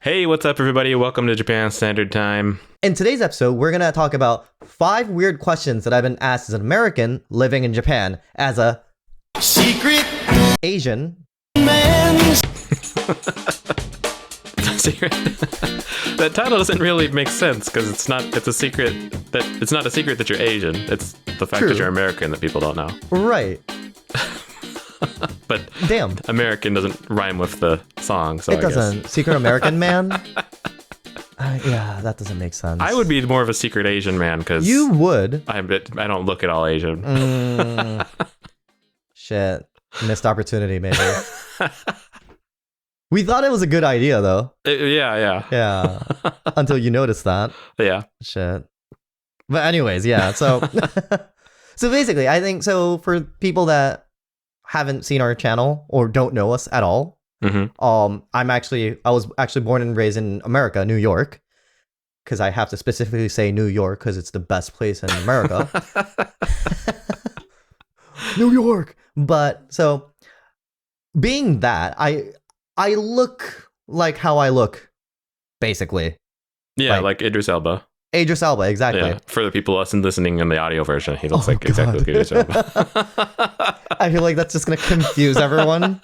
Hey, what's up, everybody? Welcome to Japan Standard Time. In today's episode, we're going to talk about 5 weird questions that I've been asked as an American living in Japan as a secret Asian man. That title doesn't really make sense because it's not a secret that you're Asian. It's the fact True. that you're American that people don't know. Right. But Damn. American doesn't rhyme with the song, so It I guess. doesn't. Secret American man? Yeah, that doesn't make sense. I would be more of a secret Asian man because You would. I don't look at all Asian. Shit. Missed opportunity, maybe. We thought it was a good idea, though. Yeah. Yeah. Until you noticed that. Yeah. Shit. But anyways, yeah. So, so basically, I think so for people that haven't seen our channel or don't know us at all, Mm-hmm. I was actually born and raised in America, New York, because I have to specifically say New York because it's the best place in America. New York. But so being that, I look like how I look, basically. Yeah, like Idris Elba. Idris Elba, exactly. Yeah, for the people listening in the audio version, he looks Oh, like exactly God. like Idris Elba. I feel like that's just gonna confuse everyone.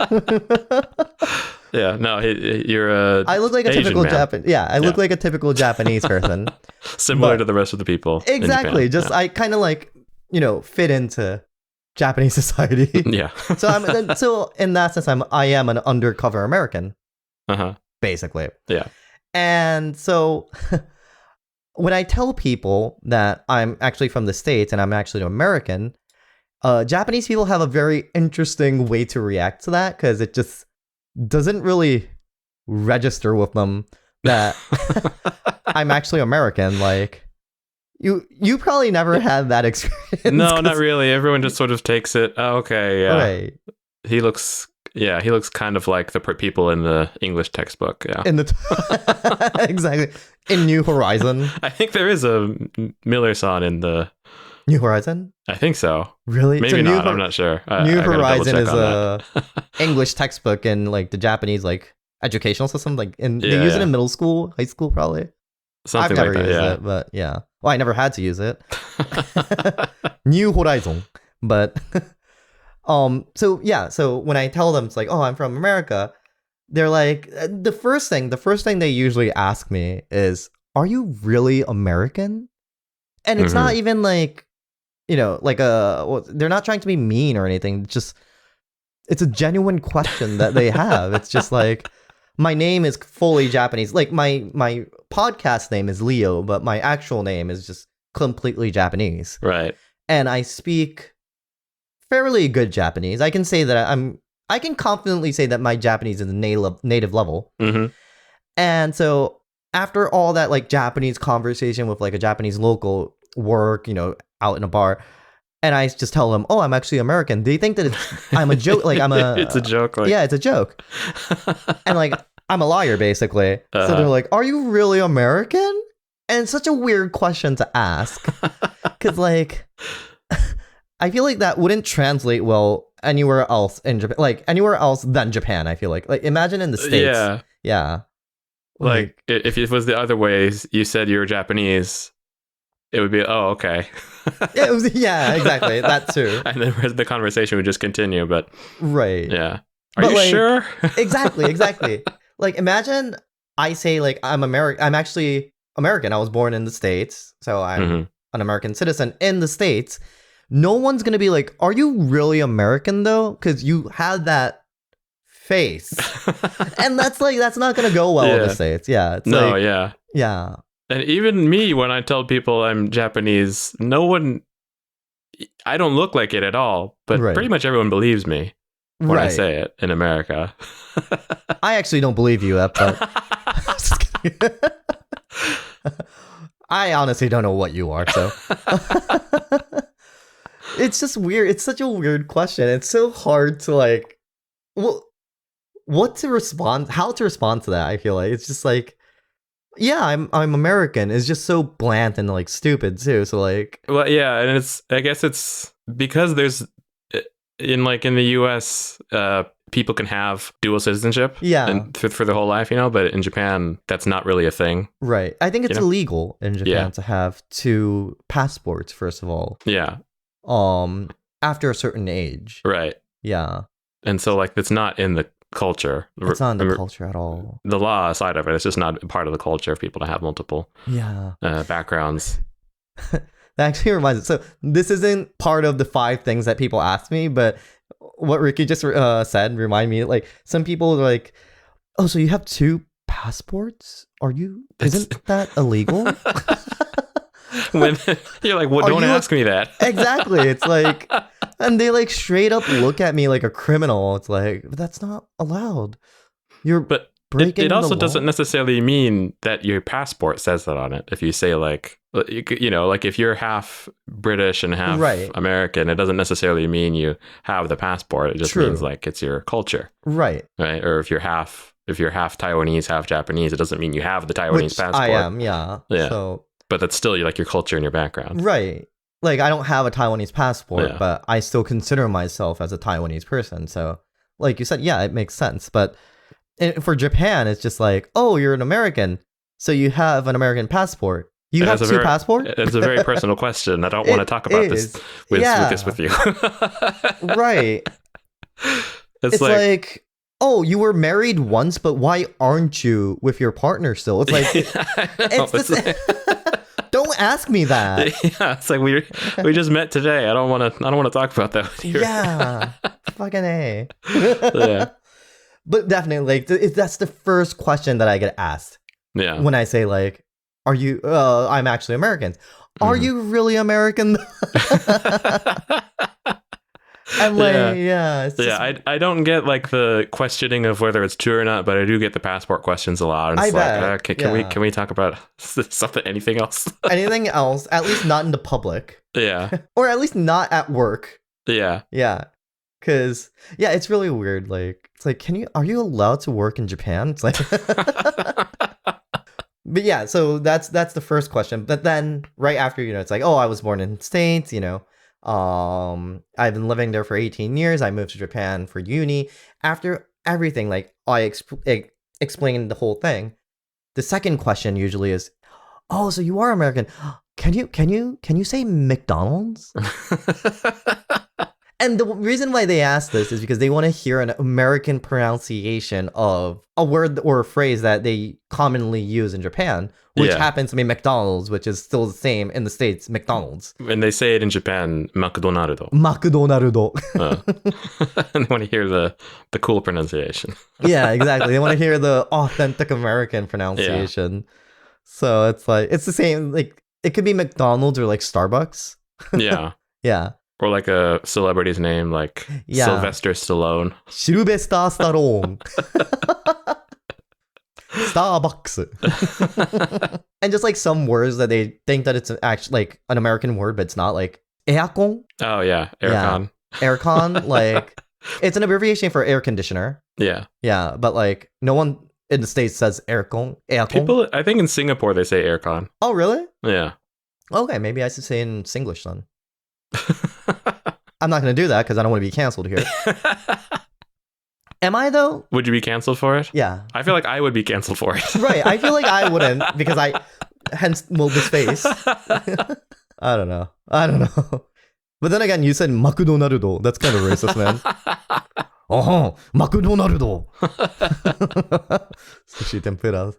Yeah, no, you're a I look like a Asian typical man. Japanese. Yeah, I look like a typical Japanese person. Similar but- to the rest of the people. in Exactly. Japan. Just I kind of like fit into Japanese society. Yeah. So in that sense, I am an undercover American, Uh-huh. basically. Yeah. And so when I tell people that I'm actually from the States and I'm actually American, Japanese people have a very interesting way to react to that because it just doesn't really register with them that I'm actually American. Like you probably never had that experience. No, not really. Everyone just sort of takes it. Oh, okay, yeah. Right. He looks kind of like the people in the English textbook. Yeah. In the exactly in New Horizon. I think there is a Miller-san in the. New Horizon? I think so. Really? Maybe So not. I'm not sure. New I gotta Horizon double is check on a English textbook in like the Japanese like educational system. Like they Yeah, use it yeah. in middle school, high school, probably. Something I've never like that. used Yeah. it, but yeah. Well, I never had to use it. New Horizon, but so when I tell them it's like, oh, I'm from America, they're like, the first thing they usually ask me is, are you really American? And it's not even like, they're not trying to be mean or anything. It's a genuine question that they have. It's just like, my name is fully Japanese. Like my podcast name is Leo, but my actual name is just completely Japanese. Right. And I speak fairly good Japanese. I can say that I can confidently say that my Japanese is native level. Mm-hmm. And so after all that like Japanese conversation with like a Japanese local work, out in a bar, and I just tell them, "Oh, I'm actually American." They think that I'm a joke. Like It's a joke. Like, yeah, it's a joke. And like I'm a liar basically. So they're like, "Are you really American?" And it's such a weird question to ask because like I feel like that wouldn't translate well anywhere else in Japan, like anywhere else than Japan. I feel like imagine in the States. Yeah. Like if it was the other way, you said you were Japanese, it would be, oh, okay. Exactly. That too. And then the conversation would just continue, but Right. yeah. Are But, you like, sure? Exactly. Like imagine I say like I'm actually American. I was born in the States, so I'm Mhm. an American citizen in the States. No one's gonna be like, "Are you really American though?" Because you had that face, and that's not gonna go well in Yeah. the States. Yeah, it's No, like, yeah. yeah, And even me, when I tell people I'm Japanese, I don't look like it at all, but Right. pretty much everyone believes me when I right. say it in America. I actually don't believe you, but just kidding. I honestly don't know what you are, so it's just weird. It's such a weird question. It's so hard to like, what to respond, how to respond to that. I feel like it's just like, yeah, I'm American. It's just so bland and like stupid too. So like, Well, yeah, and I guess it's because there's in the US, people can have dual citizenship Yeah. and for their whole life, but in Japan, that's not really a thing. Right. I think it's You know? illegal in Japan Yeah. to have two passports, first of all. Yeah, After a certain age. right. Yeah. And so, like, it's not in the culture. It's not in the culture at all. The law side of it, it's just not part of the culture of people to have multiple Yeah. backgrounds. That actually reminds me. So this isn't part of the 5 things that people ask me, but what Ricky just said remind me, like, some people are like, oh, so you have 2 passports? Isn't that illegal? When you're like, well, Are don't you ask me that. Exactly. It's like, and they like straight up look at me like a criminal. It's like, but that's not allowed. You're But breaking it the also law. doesn't necessarily mean that your passport says that on it. If you say like, like if you're half British and half Right. American, it doesn't necessarily mean you have the passport. It just True. means like it's your culture, Right. right? Or if you're half Taiwanese, half Japanese, it doesn't mean you have the Taiwanese Which passport. I am, yeah. Yeah. So, But that's still like your culture and your background. right. Like, I don't have a Taiwanese passport, Yeah. but I still consider myself as a Taiwanese person. So, like you said, yeah, it makes sense. But for Japan, it's just like, oh, you're an American, so you have an American passport. You And have it's 2 a very- passports? It's a very personal question. I don't want to It talk about this is. with Yeah. you. Right. It's like, oh, you were married once, but why aren't you with your partner still? It's like, it's the same. Don't ask me that. yeah, it's like we just met today. I don't want to talk about that with you. Yeah, fucking A. Yeah. But definitely, like, that's the first question that I get asked Yeah. when I say, like, are you, I'm actually American. Are Mhm. you really American? And like, yeah, it's just, Yeah, I don't get like the questioning of whether it's true or not, but I do get the passport questions a lot. And I it's like, bet, can we talk about something, anything else? anything else, at least not in the public, Yeah, or at least not at work. yeah, Yeah. Cause yeah, it's really weird. Like, it's like, are you allowed to work in Japan? It's like, but yeah, so that's the first question. But then right after, it's like, oh, I was born in the States, I've been living there for 18 years. I moved to Japan for uni. After everything, like I explained the whole thing. The second question usually is, oh, so you are American. Can you say McDonald's? And the reason why they ask this is because they want to hear an American pronunciation of a word or a phrase that they commonly use in Japan, which Yeah. happens to be McDonald's, which is still the same in the States, McDonald's. And they say it in Japan, McDonaldo. McDonaldo. And they want to hear the cool pronunciation. Yeah, exactly. They want to hear the authentic American pronunciation. So it's like, it's the same, like, it could be McDonald's or like Starbucks. Yeah. Yeah. Or like a celebrity's name, like Yeah. Sylvester Stallone. Sylvester Stallone. Starbucks. And just like some words that they think that it's actually like an American word, but it's not, like aircon, Oh yeah, Aircon. aircon, like it's an abbreviation for air conditioner. Yeah. Yeah, but like no one in the States says aircon. People, I think in Singapore they say Aircon. Oh, really? Yeah. Okay, maybe I should say in Singlish then. I'm not going to do that because I don't want to be canceled here. Am I though? Would you be canceled for it? Yeah. I feel like I would be canceled for it. Right. I feel like I wouldn't because hence this face. I don't know. But then again, you said McDonaldo. That's kind of racist, man. Oh, McDonaldo. Sushi tempura.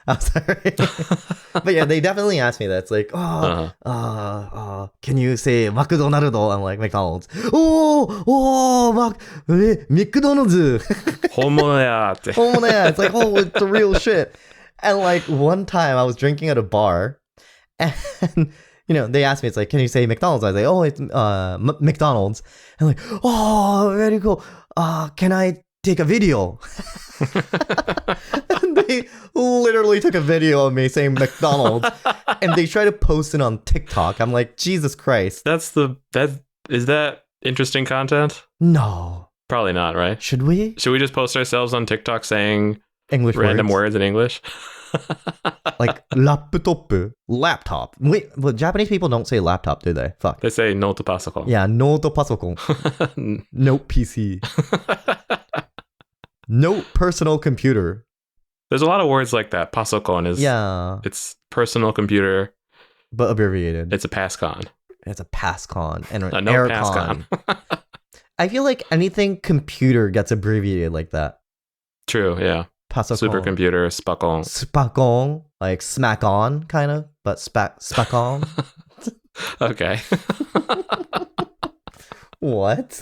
I'm sorry. But yeah, they definitely asked me that. It's like, can you say McDonaldo? I'm like, McDonald's. McDonald's. 本物やって。 Oh man, it's like, oh, it's the real shit. And like one time I was drinking at a bar and they asked me, it's like, can you say McDonald's? I was like, oh, it's McDonald's. And like, oh, very cool. Can I take a video? And they literally took a video of me saying McDonald's and they try to post it on TikTok. I'm like, Jesus Christ. Is that interesting content? No. Probably not, right? Should we? Should we just post ourselves on TikTok saying English random words in English? Like laptop. Wait, well, Japanese people don't say laptop, do they? Fuck. They say no to pasoko. Yeah, note pasokon. Note PC. No personal computer. There's a lot of words like that. Pasokon is it's personal computer, but abbreviated. It's a PASCON. It's a PASCON and an no AirCon. PASCON. I feel like anything computer gets abbreviated like that. True, yeah. Pasokon. Supercomputer, Spakon. Spakon, like smack on, kind of, but Spakon. Okay. What?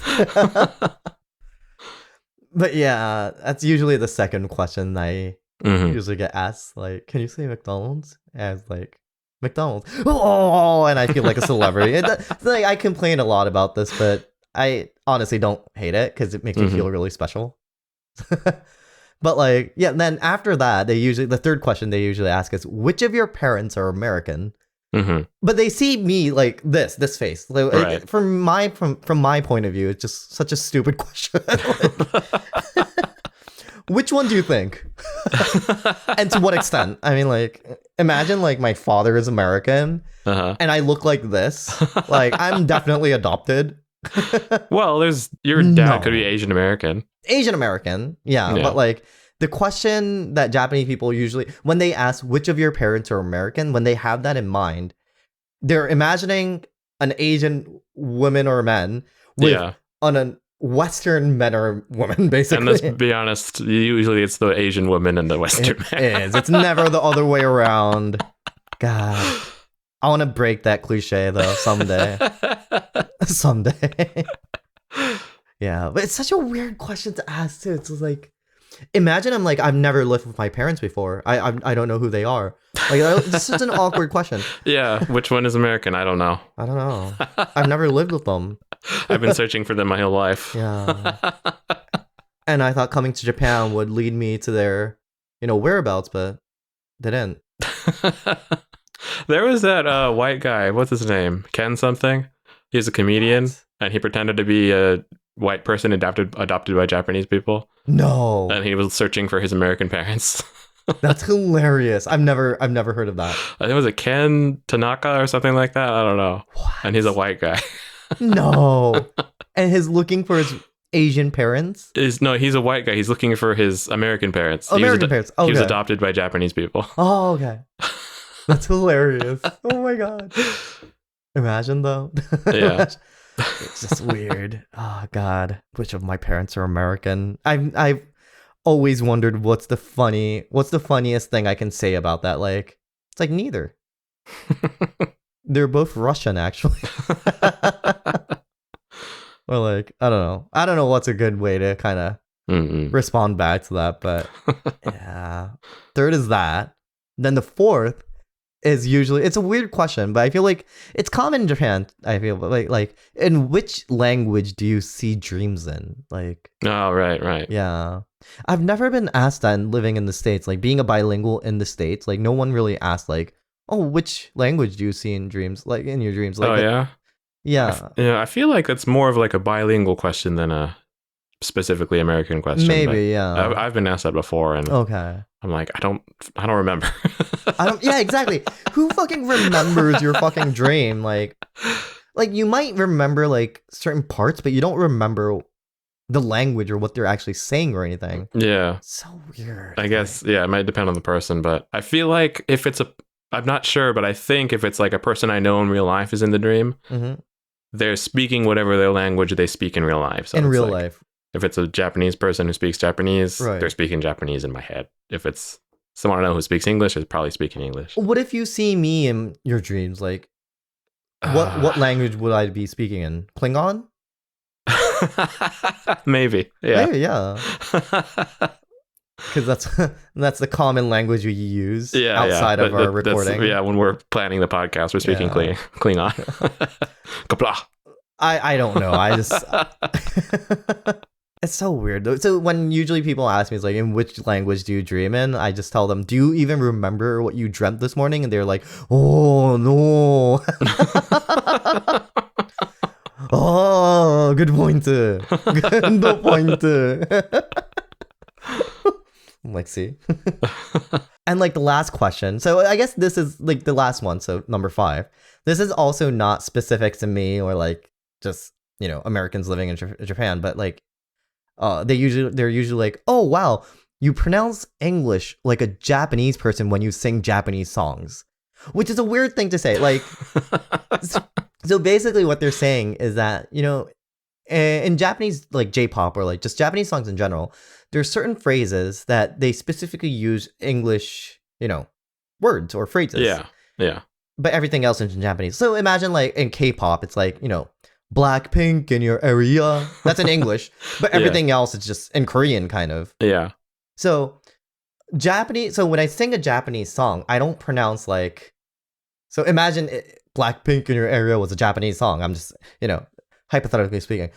But yeah, that's usually the second question I usually get asked. Like, can you say McDonald's? As like, McDonald's. Oh, and I feel like a celebrity. It's like I complain a lot about this, but I honestly don't hate it because it makes me feel really special. But like, yeah, then after that, the third question they usually ask is, which of your parents are American? But they see me like this face. Like, right. From my point of view, it's just such a stupid question. Which one do you think? And to what extent? I mean, like, imagine like my father is American and I look like this. Like, I'm definitely adopted. Well, your dad could be Asian American. Asian American, yeah. But like the question that Japanese people usually, when they ask which of your parents are American, when they have that in mind, they're imagining an Asian woman or man with on a Western men or woman, basically. And let's be honest, usually it's the Asian woman and the Western man. It is. It's never the other way around. God. I want to break that cliche though someday. Someday. Yeah, but it's such a weird question to ask too. It's like, imagine I've never lived with my parents before. I don't know who they are. Like, this is an awkward question. Yeah, which one is American? I don't know. I've never lived with them. I've been searching for them my whole life. Yeah. And I thought coming to Japan would lead me to their, whereabouts, but didn't. There was that white guy. What's his name? Ken something? He's a comedian, and he pretended to be a white person adopted by Japanese people. No. And he was searching for his American parents. That's hilarious. I've never heard of that. I think it was a Ken Tanaka or something like that. I don't know. What? And he's a white guy. No. And he's looking for his Asian parents? He's a white guy. He's looking for his American parents. American parents. Okay. He was adopted by Japanese people. Oh, okay. That's hilarious. Oh my god. Imagine though. Yeah. It's just weird. Oh god. Which of my parents are American? I've always wondered what's the funniest thing I can say about that. Like, it's like neither. They're both Russian actually. Or like, I don't know what's a good way to kind of respond back to that, but yeah. Third is that. Then the fourth is usually, it's a weird question, but I feel like it's common in Japan. I feel like in which language do you see dreams in? Like, oh, right. Yeah. I've never been asked that living in the States, like being a bilingual in the States. Like, no one really asked like, oh, which language do you see in dreams? Like in your dreams? Like, yeah. I feel like it's more of like a bilingual question than a specifically American question. Maybe, yeah. I've been asked that before, and okay. I'm like, I don't remember. Yeah, exactly. Who fucking remembers your fucking dream? Like you might remember like certain parts, but you don't remember the language or what they're actually saying or anything. Yeah. So weird. I guess, yeah, it might depend on the person, but I feel like if it's I'm not sure, but I think if it's like a person I know in real life is in the dream, they're speaking whatever their language they speak in real life. So in real life. If it's a Japanese person who speaks Japanese, right, they're speaking Japanese in my head. If it's someone I know who speaks English, they're probably speaking English. What if you see me in your dreams? Like, what language would I be speaking in? Klingon? Maybe. Yeah. Maybe, yeah. Because that's the common language we use outside of our recording. Yeah, when we're planning the podcast, we're speaking Klingon. Kapla. I don't know. I just it's so weird though. So when usually people ask me, it's like, in which language do you dream in? I just tell them, do you even remember what you dreamt this morning? And they're like, oh no. Oh, good point. Good point. I'm like, see. And like the last question. So I guess this is like the last one. So number 5. This is also not specific to me or like just, Americans living in Japan, but like they're usually like, oh wow, you pronounce English like a Japanese person when you sing Japanese songs, which is a weird thing to say. Like, so basically what they're saying is that, you know, in Japanese, like J-pop or like just Japanese songs in general, there's certain phrases that they specifically use English, you know, words or phrases. Yeah. But everything else is in Japanese. So imagine like in K-pop, it's like, you know, Blackpink in your area. That's in English. But everything else is just in Korean kind of. Yeah. So when I sing a Japanese song, I don't pronounce like, so imagine Blackpink in your area was a Japanese song. I'm just, you know, hypothetically speaking.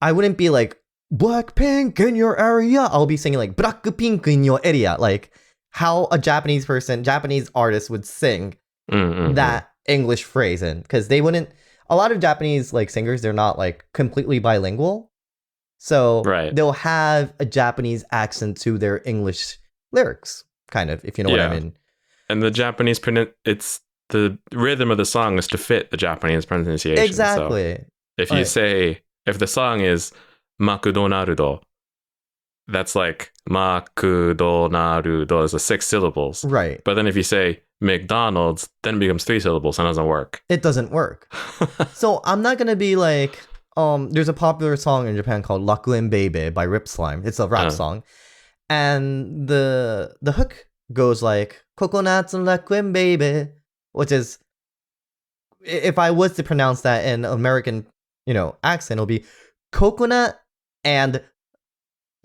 I wouldn't be like, Blackpink in your area. I'll be singing like, Blackpink in your area. Like how a Japanese artist would sing that English phrase in. Because they wouldn't, a lot of Japanese like singers, they're not like completely bilingual. So they'll have a Japanese accent to their English lyrics, kind of, if you know what I mean. And the Japanese it's the rhythm of the song is to fit the Japanese pronunciation. Exactly. So if you say, if the song is McDonald's, that's like McDonald's is 6 syllables. Right. But then if you say McDonald's, then it becomes 3 syllables and it doesn't work. It doesn't work. So I'm not going to be like, there's a popular song in Japan called Rakuen Baby by Rip Slime. It's a rap song. And the hook goes like, Coconuts and Rakuen Baby, which is, if I was to pronounce that in American, you know, accent, it'll be coconut and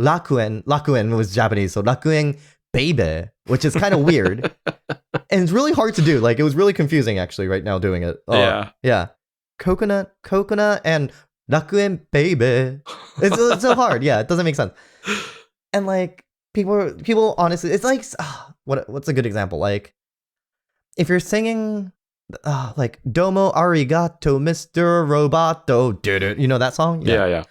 Rakuen. Rakuen was Japanese, so Rakuen Baby, which is kind of weird. And it's really hard to do. Like, it was really confusing actually right now doing it. Yeah. Coconut, and Rakuen Baby. It's so hard. Yeah, it doesn't make sense. And like, people honestly, it's like, what's a good example? Like, if you're singing like Domo Arigato Mr. Roboto, you know that song? Yeah.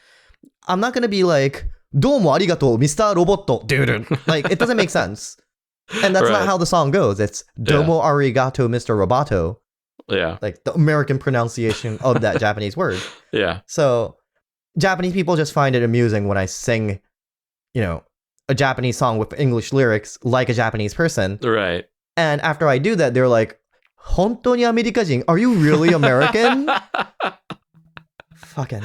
I'm not gonna be like Domo Arigato Mr. Roboto, like it doesn't make sense. And that's not how the song goes. It's Domo Arigato Mr. Roboto. Yeah. Like the American pronunciation of that Japanese word. Yeah. So Japanese people just find it amusing when I sing, you know, a Japanese song with English lyrics like a Japanese person. Right. And after I do that, they're like, 本当にアメリカ人? Are you really American? Fucking.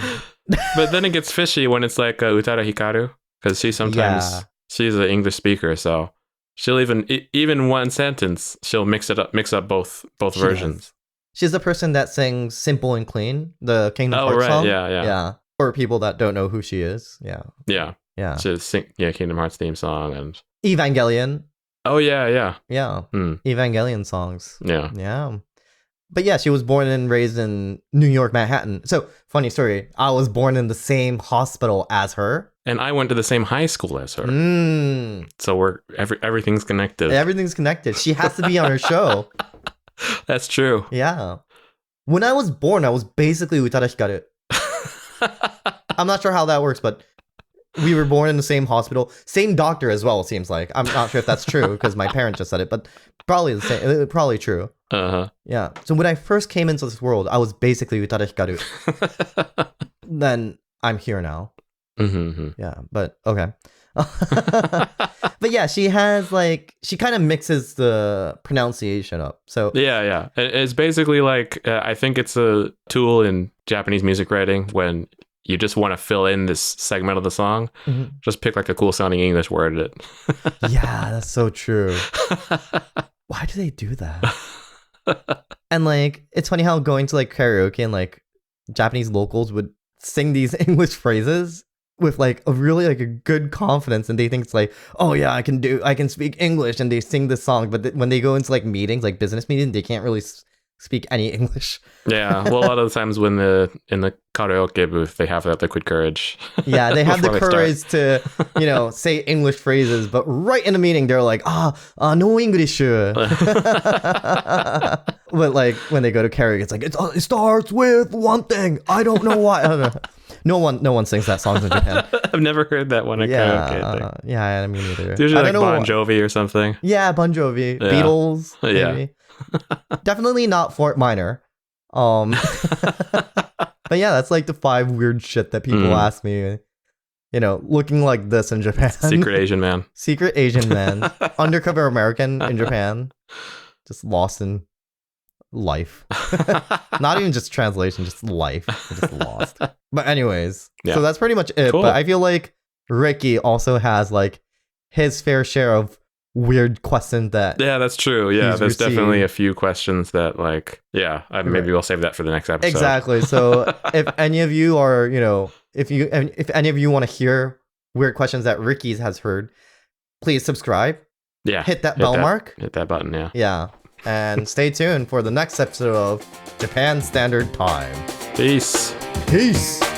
But then it gets fishy when it's like Utada Hikaru, because she's an English speaker, so she'll even one sentence, she'll mix up both versions. She's the person that sings Simple and Clean, the Kingdom Hearts song. Yeah. For people that don't know who she is. Yeah. She'll sing Kingdom Hearts theme song and Evangelion. Oh yeah. Evangelion songs. Yeah. But yeah, she was born and raised in New York, Manhattan. So, funny story, I was born in the same hospital as her. And I went to the same high school as her. So everything's connected. Everything's connected. She has to be on her show. That's true. Yeah. When I was born, I was basically Utada Hikaru. I'm not sure how that works, but we were born in the same hospital. Same doctor as well, it seems like. I'm not sure if that's true because my parents just said it, but probably the same. Probably true. Yeah. So when I first came into this world, I was basically Utada Hikaru. Then I'm here now. Yeah, but okay. But yeah, she has like, she kind of mixes the pronunciation up. So yeah. It's basically like, I think it's a tool in Japanese music writing when you just want to fill in this segment of the song, just pick like a cool sounding English word in it. Yeah, that's so true. Why do they do that? And like, it's funny how going to like karaoke and like Japanese locals would sing these English phrases with like a really like a good confidence, and they think it's like, oh yeah, I can speak English, and they sing this song. But when they go into like meetings, like business meetings, they can't really speak any English. Yeah, well, a lot of the times when in the karaoke booth, they have that liquid courage. Yeah, they have the courage to, you know, say English phrases, but right in the meeting, they're like, no English. But like when they go to karaoke, it's like, it starts with one thing. I don't know why. I don't know. No one sings that song in Japan. I've never heard that one at karaoke. Yeah, I mean neither. It's usually like Bon Jovi or something. Yeah, Bon Jovi, yeah. Beatles, maybe. Yeah. Definitely not Fort Minor. But yeah, that's like the 5 weird shit that people ask me. looking like this in Japan. Secret Asian man. Secret Asian man. Undercover American in Japan. Just lost in life. Not even just translation, just life. Just lost. But anyways, so that's pretty much it. Cool. But I feel like Ricky also has like his fair share of weird questions that that's true. Yeah, he's there's definitely received. a few questions that like maybe we'll save that for the next episode. Exactly. So if any of you are, if any of you want to hear weird questions that Ricky's has heard, please subscribe. Yeah. Hit that bell mark. Hit that button, yeah. Yeah. And stay tuned for the next episode of Japan Standard Time. Peace. Peace.